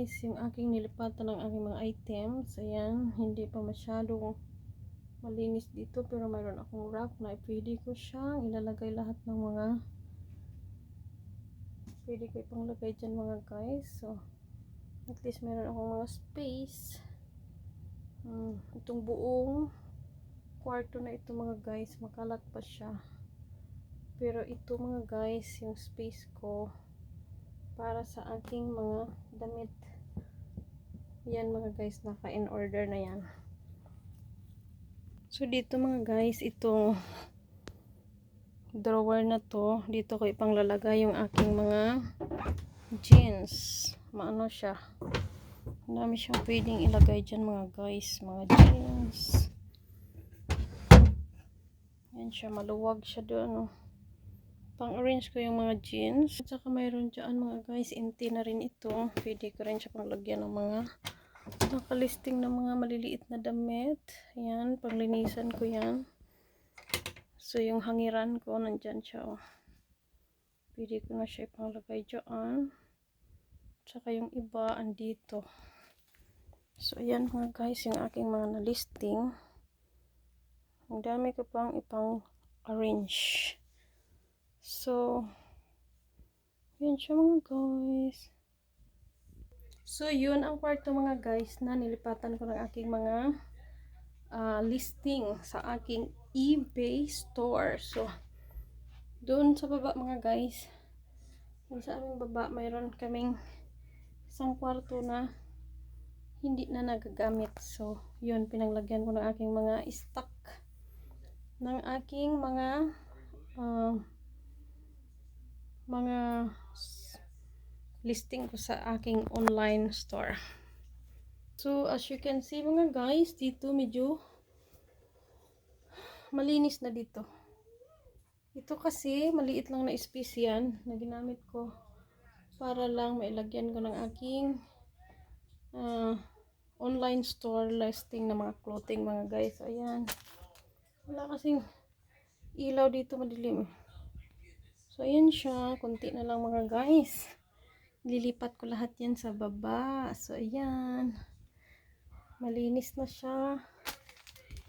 guys, yung aking nilipatan ng aking mga items. Ayan, hindi pa masyadong malinis dito, pero mayroon akong rack na pwede ko siyang ilalagay lahat ng mga pwede ko ipanglagay dyan mga guys. So at least meron akong mga space. Itong buong kwarto na ito mga guys, makalat pa siya, pero ito mga guys yung space ko para sa aking mga damit. Yan mga guys, naka in order na yan. So dito mga guys, itong drawer na to, dito ko ipanglalagay yung aking mga jeans. Maano siya, marami siyang pwedeng ilagay dyan mga guys, mga jeans. Yan siya, maluwag siya doon. Pang-arrange ko yung mga jeans. At saka mayroon dyan mga guys, empty na rin ito. Pwede ko rin siya panglagyan ng mga nakalisting na mga maliliit na damit. Yan, panglinisan ko yan. So yung hangiran ko, nandyan siya. Oh. Pwede ko na siya ipanglagay dyan. Saka yung iba, andito. So ayan mga guys, yung aking mga na-listing. Ang dami ko pang ipang-arrange. So, yun siya mga guys. So, yun ang kwarto mga guys na nilipatan ko ng aking mga listing sa aking eBay store. So, doon sa baba mga guys, doon sa aming baba, mayroon kaming isang kwarto na hindi na nagagamit. So, yun, pinaglagyan ko ng aking mga stock ng aking mga listing ko sa aking online store. So, as you can see mga guys, dito medyo malinis na dito. Ito kasi, maliit lang na space yan na ginamit ko para lang mailagyan ko ng aking online store listing na mga clothing mga guys. So, ayan. Wala kasing ilaw dito, madilim. So, ayan siya. Kunti na lang mga guys. Lilipat ko lahat yan sa baba. So, ayan. Malinis na siya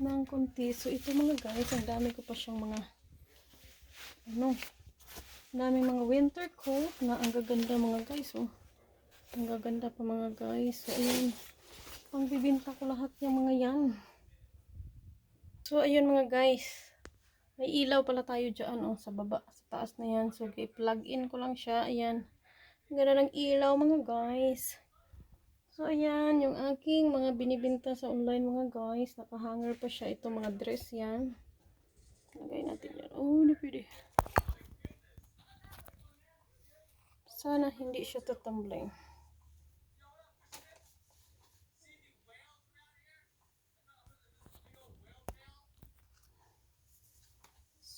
ng kunti. So, ito mga guys, ang dami ko pa siyang mga daming mga winter coat na ang gaganda mga guys. Oh. Ang gaganda pa mga guys. So, ayan. Pangbibinta ko lahat yung mga yan. So, ayun mga guys. May ilaw pala tayo dyan, oh, sa baba. Sa taas na yan. So, okay, plug in ko lang siya. Ayan. Ang ganda ng ilaw mga guys. So, ayan, yung aking mga binibinta sa online mga guys. Nakahanger pa siya. Ito mga dress yan. Lagay natin yan. Oh, hindi pwede. Sana hindi siya tatumbling.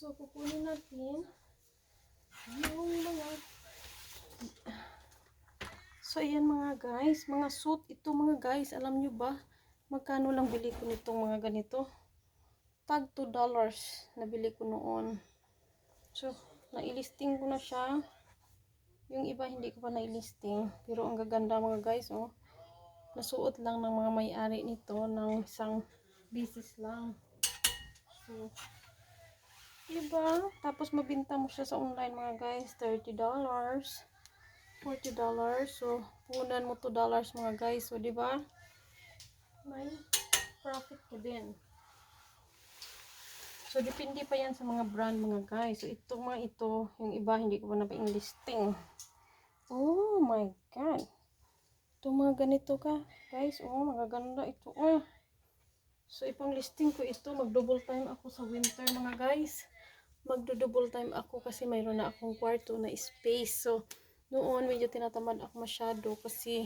So, kukunin natin yung mga so, ayan mga guys, mga suit ito mga guys, alam nyo ba magkano lang bili ko nitong mga ganito? Tag $2 nabili ko noon. So, nailisting ko na siya. Yung iba hindi ko pa nailisting, pero ang gaganda mga guys, oh. Nasuot lang ng mga may-ari nito ng isang bisis lang. So, diba? Tapos mabinta mo siya sa online mga guys, $30. $40. So, punan mo $2 mga guys. So, diba? May profit ko din. So, depende pa yan sa mga brand mga guys. So, ito mga ito, yung iba hindi ko pa na-listing. Oh my God. Ito mga ganito ka, guys. Oh, magaganda ito. Oh. So, ipang listing ko ito. Mag-double time ako sa winter mga guys. Magdo-double time ako kasi mayroon na akong kwarto na space. So, noon medyo tinatamad ako masyado kasi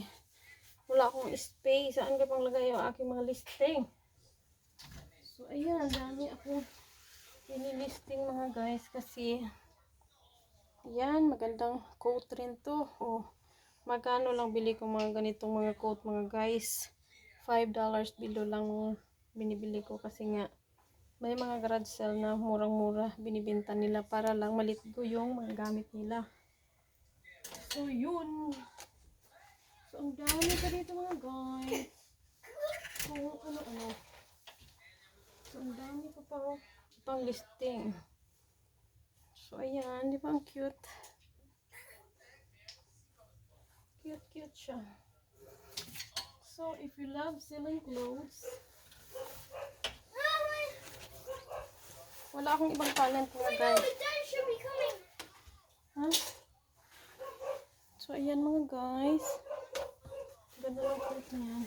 wala akong space. Saan ka pang lagay yung aking mga listing? So, ayan. Dami akong inilisting mga guys kasi yan, magandang coat rin to. Oh, magkano lang bili ko mga ganitong mga coat mga guys? $5 below lang binibili ko kasi nga may mga garage sale na murang-mura binibenta nila para lang maliit ko yung mga gamit nila. So, yun. So, ang dami pa dito mga guys. Kung ano. So, ang dami pa pang listing. So, ayan. Di ba ang cute? Cute siya. So, if you love selling clothes, wala akong ibang talent mga guys. Huh? So, ayan mga guys. Ganda lang ulit na yan.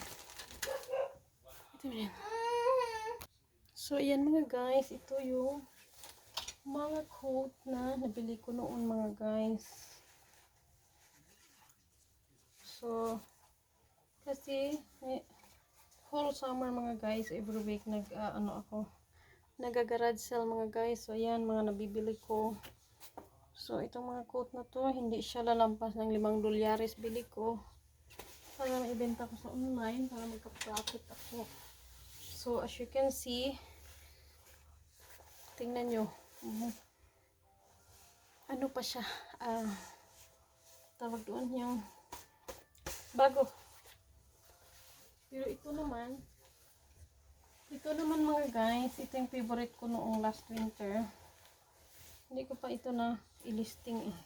Ito yan. So, ayan mga guys. Ito yung mga coat na nabili ko noon mga guys. So, kasi whole summer mga guys, every week nagagarage sale mga guys. So, ayan mga nabibili ko. So, itong mga coat na to, hindi siya lalampas ng $5 bili ko. Para maibenta ko sa online, para magka-profit ako. So, as you can see, tingnan nyo. Ano pa siya? Tawag doon yung bago. Pero ito naman mga guys, ito yung favorite ko noong last winter. Hindi ko pa ito na ilisting eh.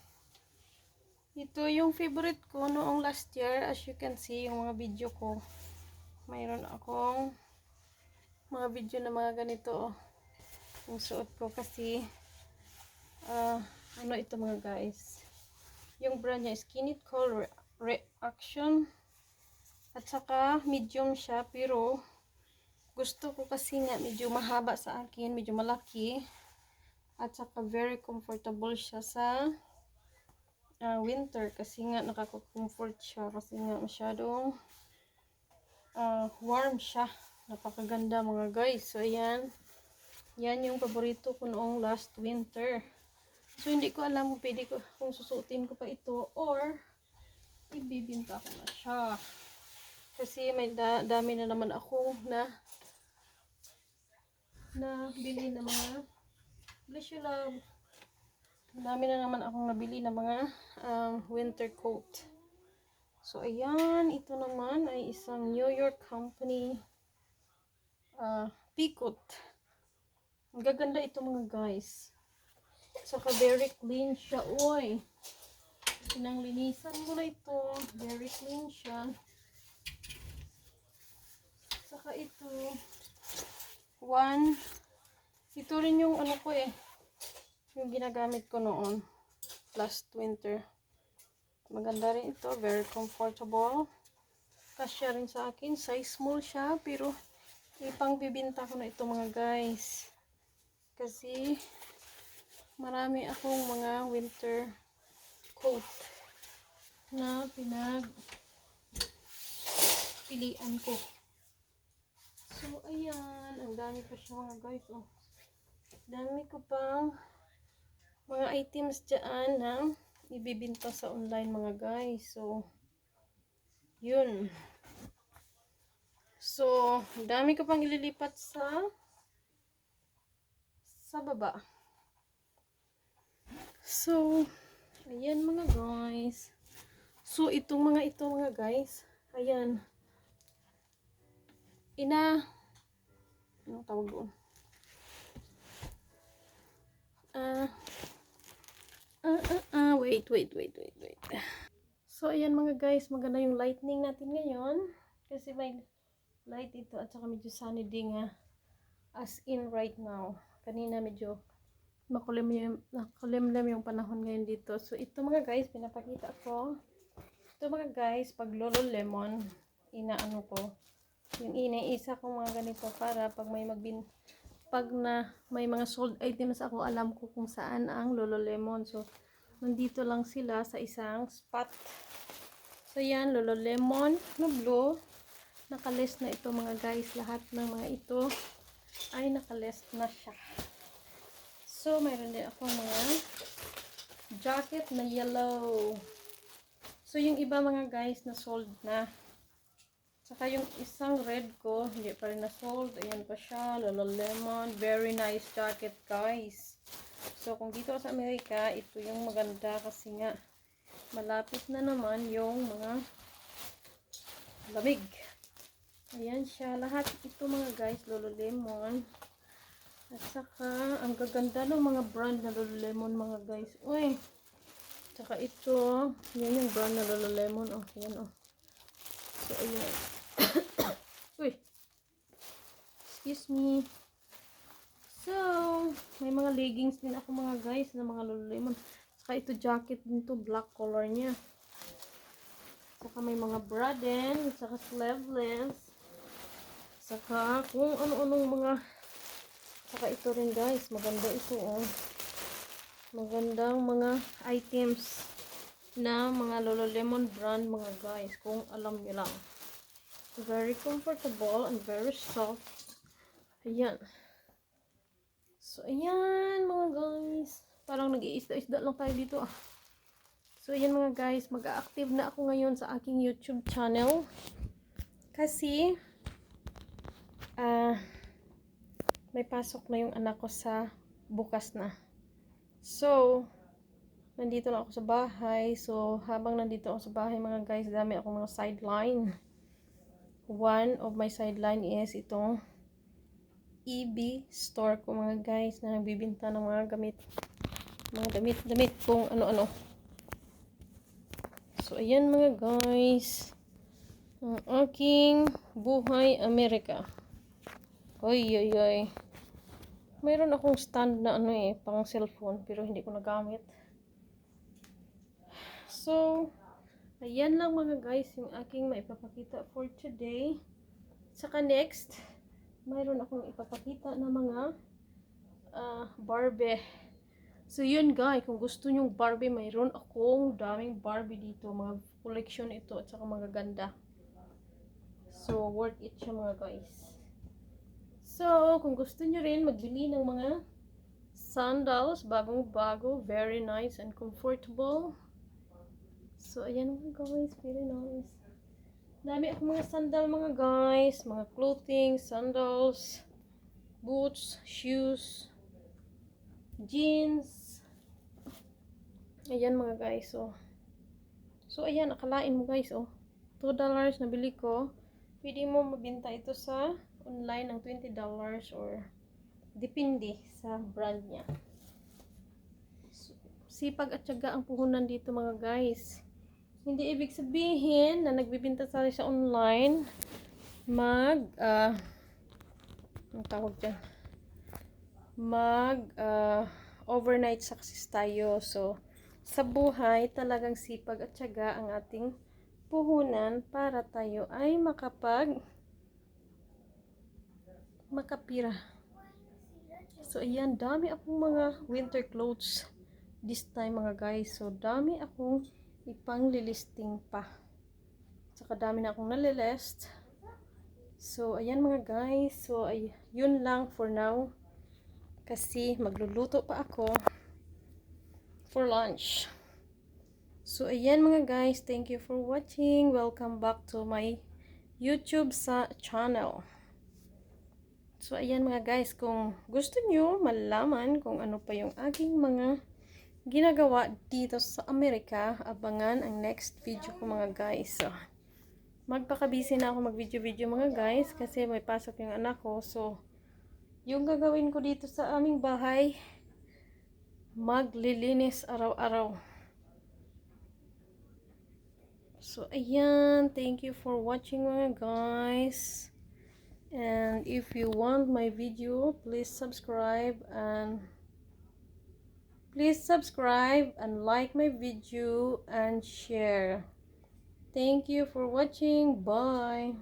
Ito yung favorite ko noong last year. As you can see, yung mga video ko. Mayroon akong mga video na mga ganito. Yung suot ko kasi ano ito mga guys. Yung brand niya is Skinny Color Reaction. At saka medium siya. Pero gusto ko kasi nga medyo mahaba sa akin. Medyo malaki. At saka very comfortable siya sa winter kasi nga nakaka-comfort siya kasi nga masyadong warm siya. Napakaganda mga guys. So ayan, yan yung paborito ko noong last winter. So hindi ko alam kung pwede ko kung susuotin ko pa ito or ibibinta ko na siya. Kasi may dami na naman ako na bili na mga bless you love. Dami na naman akong nabili na mga winter coat. So, ayan. Ito naman ay isang New York company Peacoat. Ang gaganda ito mga guys. Saka very clean siya. Uy! Pinanglinisan mo na ito. Very clean siya. Saka ito. Ito rin yung ano ko eh. Yung ginagamit ko noon last winter. Maganda rin ito, very comfortable. Kasya rin sa akin, size small siya pero ipang bibinta ko na ito mga guys. Kasi marami akong mga winter coat na pinagpilian ko. So ayan, ang dami pa siya mga guys. Oh. Dami ko pang mga items dyan na ibibinta sa online mga guys. So, yun. So, dami ko pang ililipat sa baba. So, ayan mga guys. So, itong mga ito mga guys. Ayan. Anong tawag doon? Wait. So, ayan mga guys, maganda yung lightning natin ngayon. Kasi may light ito at saka medyo sunny din nga. As in right now. Kanina medyo makulimlim yung panahon ngayon dito. So, ito mga guys, pinapakita ko. Ito mga guys, pag Lululemon, inaano ko. Yung iniisa ko mga ganito para pag may may mga sold items ako, alam ko kung saan ang Lululemon. So, nandito lang sila sa isang spot. So, yan, Lululemon na blue. Nakalist na ito mga guys. Lahat ng mga ito ay nakalist na siya. So, mayroon din ako mga jacket na yellow. So, yung iba mga guys na sold na. Saka yung isang red ko, hindi pa rin na sold. Ayan pa siya, Lululemon. Very nice jacket guys. So, kung dito sa Amerika, ito yung maganda kasi nga malapit na naman yung mga lamig. Ayan siya. Lahat ito mga guys, Lululemon. At saka, ang gaganda ng mga brand na Lululemon mga guys. Uy! Saka ito, yan yung brand na Lululemon. Oh, yan oh. So, ayan. Uy! Excuse me. So, may mga leggings din ako mga guys na mga Lululemon. Saka ito jacket din to, black color niya. Saka may mga bra din, saka sleeveless. Saka kung ano-anong mga, saka ito rin guys, maganda ito oh. Magandang mga items na mga Lululemon brand mga guys, kung alam niyo lang. Very comfortable and very soft. Ayan. So, ayan mga guys. Parang nag-iisda-isda lang tayo dito ah. So, ayan mga guys. Mag-a-active na ako ngayon sa aking YouTube channel. Kasi, may pasok na yung anak ko sa bukas na. So, nandito lang ako sa bahay. So, habang nandito ako sa bahay mga guys, dami akong mga sideline. One of my sideline is itong EB store ko mga guys na nagbibinta ng mga damit kung ano-ano. So ayan mga guys, ang aking buhay Amerika. Oy. Mayroon akong stand na pang cellphone pero hindi ko nagamit. So ayan lang mga guys yung aking maipapakita for today. Saka next, mayroon akong ipapakita na mga Barbie. So yun guys, kung gusto nyong Barbie, mayroon akong daming Barbie dito. Mga collection ito at saka mga ganda. So worth it siya mga guys. So kung gusto nyo rin magbili ng mga sandals, bagong-bago, very nice and comfortable. So ayan mga guys, very nice. Dami akong mga sandal mga guys, mga clothing, sandals, boots, shoes, jeans. Ayan mga guys, oh. So ayan, akalain mo guys, oh. $2 nabili ko. Pwede mo mabenta ito sa online ng $20 or depende sa brand niya. So, sipag at tiyaga ang puhunan dito mga guys. Hindi ibig sabihin na nagbibenta tayo sa online ang tawag dyan, overnight success tayo. So sa buhay talagang sipag at tiyaga ang ating puhunan para tayo ay makapira. So ayan, dami akong mga winter clothes this time mga guys. So dami akong ipang-lilisting pa. Saka dami na akong nalilist. So ayan mga guys. So yun lang for now. Kasi magluluto pa ako for lunch. So ayan mga guys. Thank you for watching. Welcome back to my YouTube channel. So ayan mga guys. Kung gusto nyo malaman kung ano pa yung aking mga ginagawa dito sa Amerika, abangan ang next video ko mga guys. So, magpaka-busy na ako mag-video mga guys kasi may pasok yung anak ko. So, yung gagawin ko dito sa aming bahay, maglilinis araw-araw. So, ayan. Thank you for watching mga guys. And if you want my video, please subscribe and like my video and share. Thank you for watching. Bye.